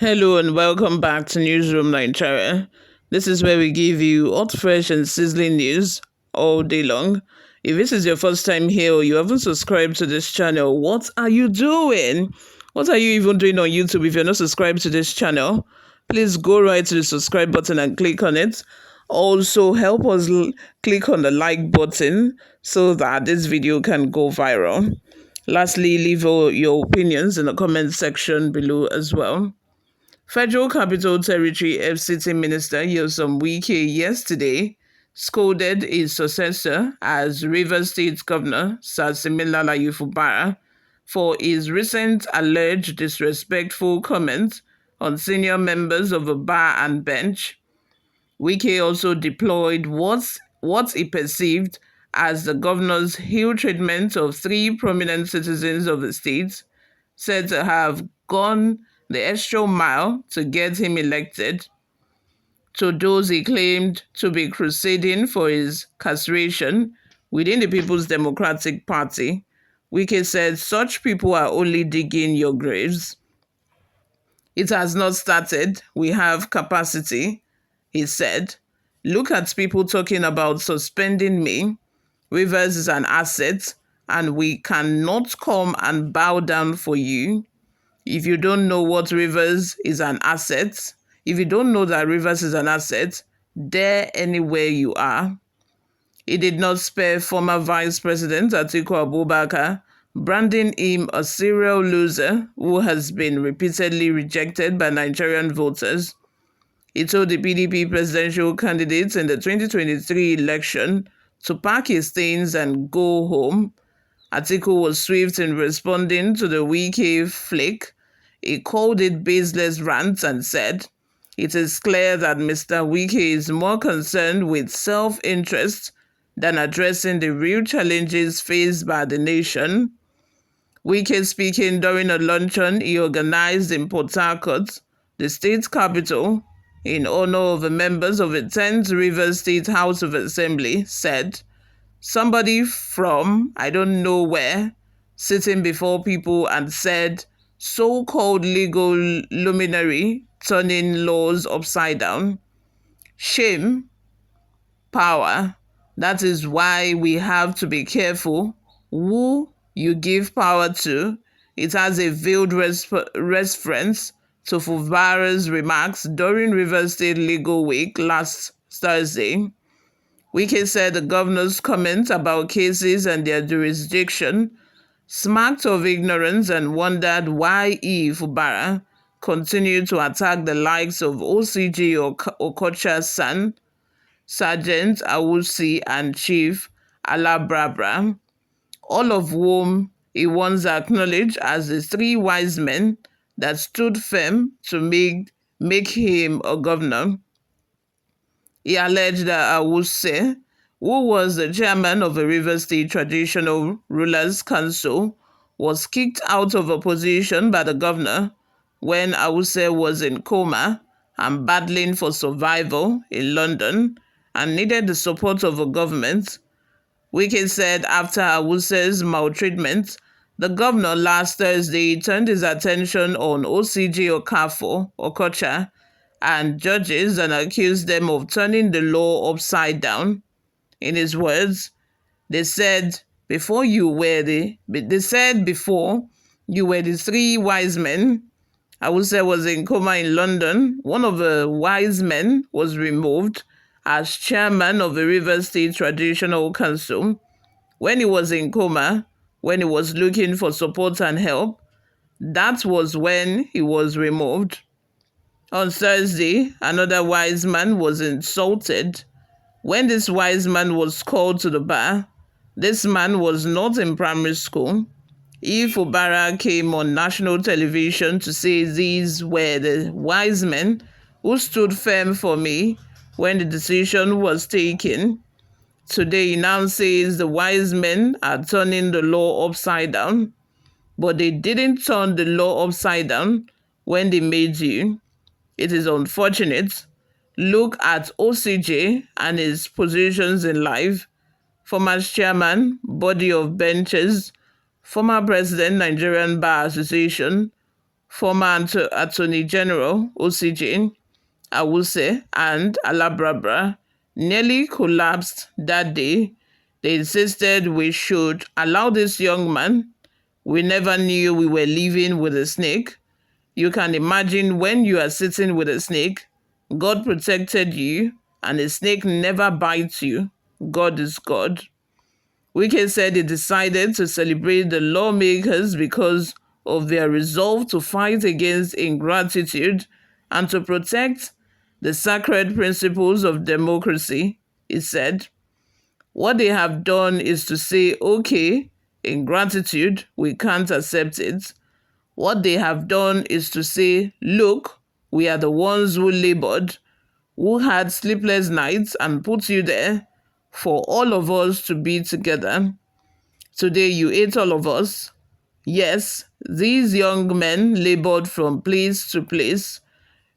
Hello and welcome back to Newsroom Nigeria. This is where we give you hot, fresh, and sizzling news all day long. If this is your first time here or you haven't subscribed to this channel, what are you doing? What are you even doing on YouTube if you're not subscribed to this channel? Please go right to the subscribe button and click on it. Also, help us click on the like button so that this video can go viral. Lastly, leave your opinions in the comment section below as well. Federal Capital Territory FCT Minister Wike yesterday scolded his successor as Rivers State Governor Sasimilala Fubara for his recent alleged disrespectful comments on senior members of the bar and bench. Wike also deployed what he perceived as the governor's ill treatment of three prominent citizens of the state, said to have gone the extra mile to get him elected. To those he claimed to be crusading for his castration within the People's Democratic Party, Wike said such people are only digging your graves. It has not started. We have capacity, he said. Look at people talking about suspending me. Rivers is an asset, and we cannot come and bow down for you. If you don't know what Rivers is an asset, if you don't know that Rivers is an asset, there anywhere you are. He did not spare former Vice President Atiku Abubakar, branding him a serial loser who has been repeatedly rejected by Nigerian voters. He told the PDP presidential candidates in the 2023 election to pack his things and go home. Atiku was swift in responding to the Wike flick. He called it baseless rants and said, "It is clear that Mr. Wike is more concerned with self-interest than addressing the real challenges faced by the nation." Wike speaking during a luncheon he organized in Port Harcourt, the state capital, in honor of the members of the 10th Rivers State House of Assembly, said, "Somebody from I don't know where, sitting before people and said, so-called legal luminary turning laws upside down. Shame, power. That is why we have to be careful who you give power to." It has a veiled reference to Fubara's remarks during Rivers State Legal Week last Thursday. Wike said the governor's comments about cases and their jurisdiction smacked of ignorance and wondered why Fubara continued to attack the likes of OCG Okocha's son, Sergeant Awusi, and Chief Alabrabra, all of whom he once acknowledged as the three wise men that stood firm to make him a governor. He alleged that Awusi, who was the chairman of the Rivers State Traditional Rulers Council, was kicked out of a position by the governor when Awusi was in coma and battling for survival in London and needed the support of the government. Wike said after Awuse's maltreatment, the governor last Thursday turned his attention on OCG Okocha and judges and accused them of turning the law upside down. In his words, they said before you were the three wise men. Awuse was in coma in London. One of the wise men was removed as chairman of the Rivers State Traditional Council. When he was in coma, when he was looking for support and help, that was when he was removed. On Thursday, another wise man was insulted. When this wise man was called to the bar, this man was not in primary school. Fubara came on national television to say these were the wise men who stood firm for me when the decision was taken. Today he now says the wise men are turning the law upside down, but they didn't turn the law upside down when they made you. It is unfortunate. Look at OCJ and his positions in life. Former chairman, body of benches, former president, Nigerian Bar Association, former Attorney General OCJ, Awuse, and Alabrabra nearly collapsed that day. They insisted we should allow this young man. We never knew we were living with a snake. You can imagine when you are sitting with a snake, God protected you, and a snake never bites you. God is God. Wike said he decided to celebrate the lawmakers because of their resolve to fight against ingratitude and to protect the sacred principles of democracy. He said, what they have done is to say, okay, ingratitude, we can't accept it. What they have done is to say, look, we are the ones who labored, who had sleepless nights and put you there for all of us to be together. Today you ate all of us. Yes, these young men labored from place to place.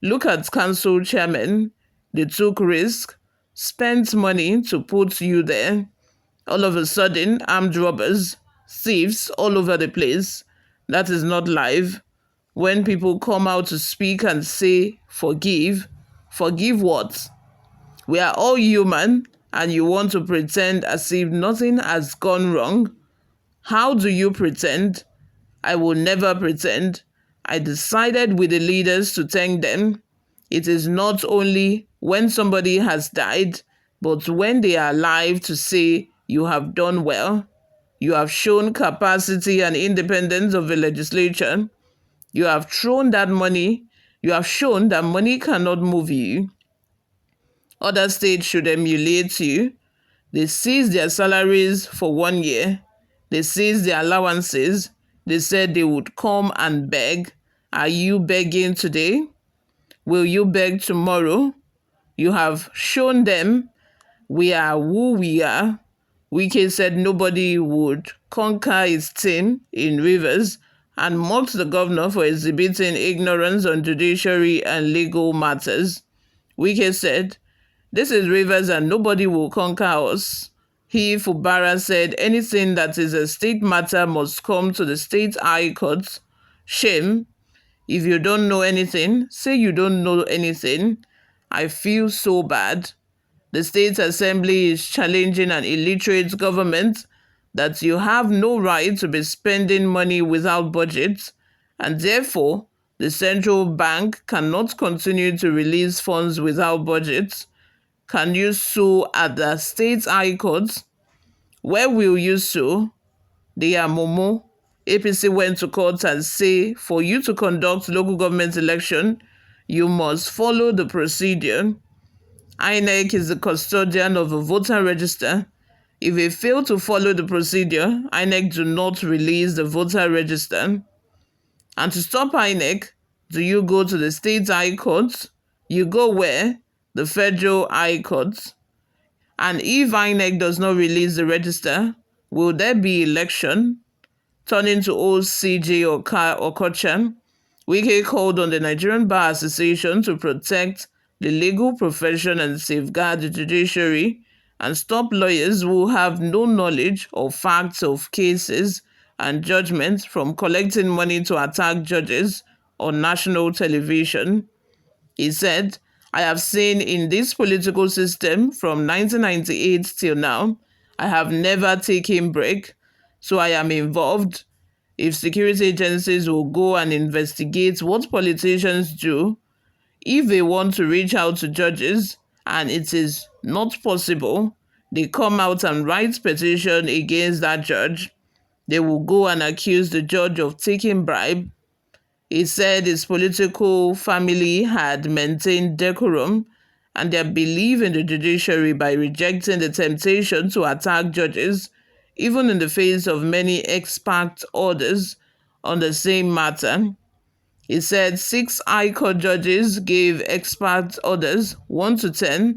Look at council chairmen. They took risk, spent money to put you there. All of a sudden, armed robbers, thieves all over the place. That is not life. When people come out to speak and say, forgive, forgive what? We are all human, and you want to pretend as if nothing has gone wrong. How do you pretend? I will never pretend. I decided with the leaders to thank them. It is not only when somebody has died, but when they are alive to say, you have done well. You have shown capacity and independence of the legislature. You have thrown that money. You have shown that money cannot move you. Other states should emulate you. They seized their salaries for 1 year. They seized their allowances. They said they would come and beg. Are you begging today? Will you beg tomorrow? You have shown them we are who we are. Wike said nobody would conquer his team in Rivers and mocked the governor for exhibiting ignorance on judiciary and legal matters. Wike said, this is Rivers and nobody will conquer us. He, Fubara, said anything that is a state matter must come to the state high court. Shame. If you don't know anything, say you don't know anything. I feel so bad. The state assembly is challenging an illiterate government that you have no right to be spending money without budget, and therefore the central bank cannot continue to release funds without budget. Can you sue at the state high court? Where will you sue? They are Momo. APC went to court and say for you to conduct local government election, you must follow the procedure. INEC is the custodian of a voter register. If they fail to follow the procedure, INEC do not release the voter register. And to stop INEC, do you go to the state high court? You go where? The federal high court. And if INEC does not release the register, will there be election? Turning to old CJ Okocha, Wike called on the Nigerian Bar Association to protect the legal profession and safeguard the judiciary and stop lawyers who have no knowledge or facts of cases and judgments from collecting money to attack judges on national television. He said, I have seen in this political system from 1998 till now, I have never taken break, so I am involved. If security agencies will go and investigate what politicians do, if they want to reach out to judges and it is not possible, they come out and write petition against that judge. They will go and accuse the judge of taking bribe. He said his political family had maintained decorum and their belief in the judiciary by rejecting the temptation to attack judges, even in the face of many expert orders on the same matter. He said 6 High Court judges gave expert orders 1 to 10.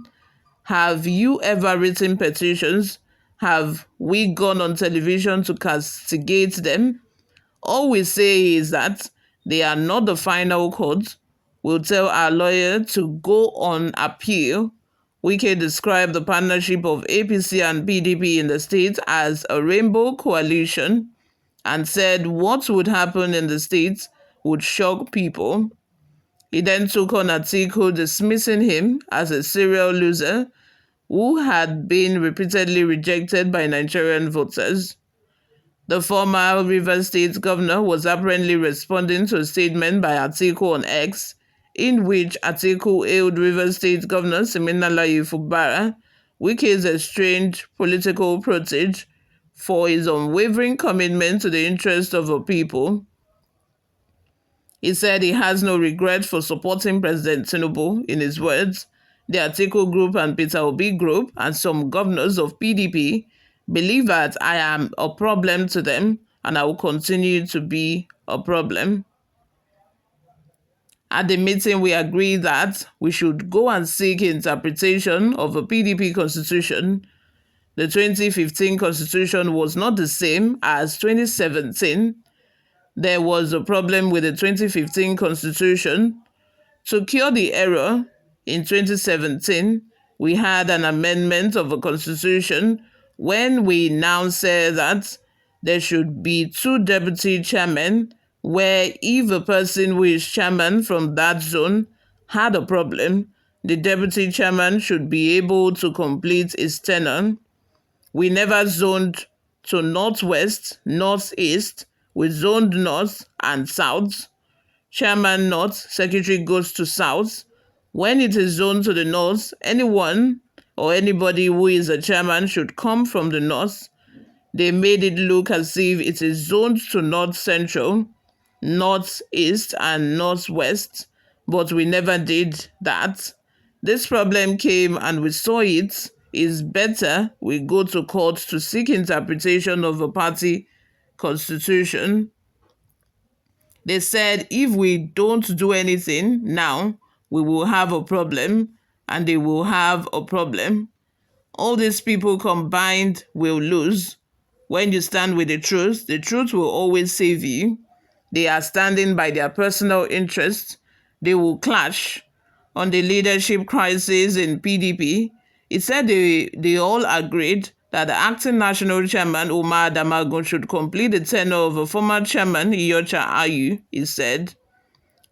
Have you ever written petitions? Have we gone on television to castigate them? All we say is that they are not the final court. We'll tell our lawyer to go on appeal. Wike described the partnership of APC and PDP in the state as a rainbow coalition and said what would happen in the states would shock people. He then took on Atiku, dismissing him as a serial loser who had been repeatedly rejected by Nigerian voters. The former Rivers State governor was apparently responding to a statement by Atiku on X, in which Atiku hailed Rivers State Governor Siminalayi Fubara, Wike's estranged political protege, for his unwavering commitment to the interests of the people. He said he has no regret for supporting President Tinubu. In his words, the Atiku Group and Peter Obi Group and some governors of PDP believe that I am a problem to them and I will continue to be a problem. At the meeting, we agreed that we should go and seek interpretation of a PDP constitution. The 2015 constitution was not the same as 2017. There was a problem with the 2015 constitution. To cure the error, in 2017, we had an amendment of the constitution when we now said that there should be 2 deputy chairmen, where if a person who is chairman from that zone had a problem, the deputy chairman should be able to complete his tenure. We never zoned to northwest, northeast. We zoned north and south. Chairman north, secretary goes to south. When it is zoned to the north, anyone or anybody who is a chairman should come from the north. They made it look as if it is zoned to north central, northeast, and northwest, but we never did that. This problem came and we saw it is better we go to court to seek interpretation of a party constitution. They said if we don't do anything now, we will have a problem and they will have a problem. All these people combined will lose. When you stand with the truth will always save you. They are standing by their personal interests. They will clash. On the leadership crisis in PDP, it said they all agreed that the acting national chairman, Umar Damagun, should complete the tenure of a former chairman, Iyorchia Ayu, he said.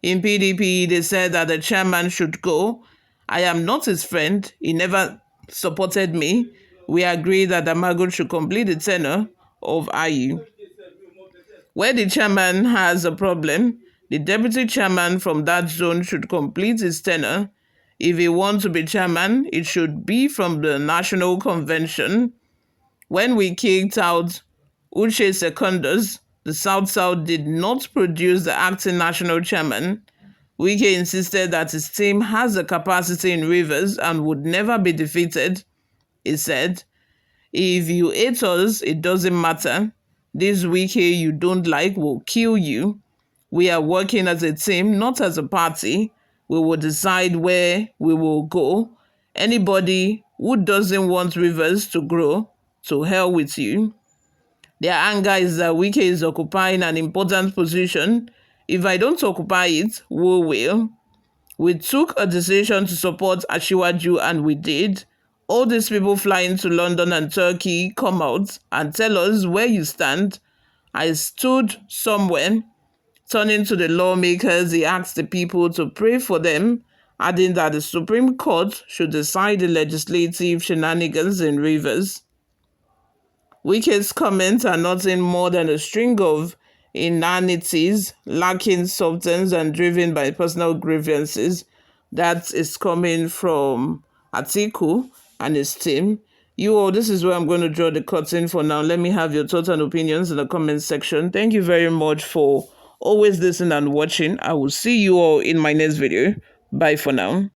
In PDP, they said that the chairman should go. I am not his friend. He never supported me. We agreed that Damagun should complete the tenure of Ayu. Where the chairman has a problem, the deputy chairman from that zone should complete his tenure. If he wants to be chairman, it should be from the National Convention. When we kicked out Uche Secondus, the South-South did not produce the acting national chairman. Wike insisted that his team has the capacity in Rivers and would never be defeated. He said, if you hate us, it doesn't matter. This Wike you don't like will kill you. We are working as a team, not as a party. We will decide where we will go. Anybody who doesn't want Rivers to grow, to hell with you. Their anger is that Wike is occupying an important position. If I don't occupy it, who will? We took a decision to support Asiwaju and we did. All these people flying to London and Turkey come out and tell us where you stand. I stood somewhere. Turning to the lawmakers, he asked the people to pray for them, adding that the Supreme Court should decide the legislative shenanigans in Rivers. Wike's comments are nothing more than a string of inanities, lacking substance and driven by personal grievances. That is coming from Atiku and his team. You all, this is where I'm going to draw the curtain for now. Let me have your thoughts and opinions in the comment section. Thank you very much for always listening and watching. I will see you all in my next video. Bye for now.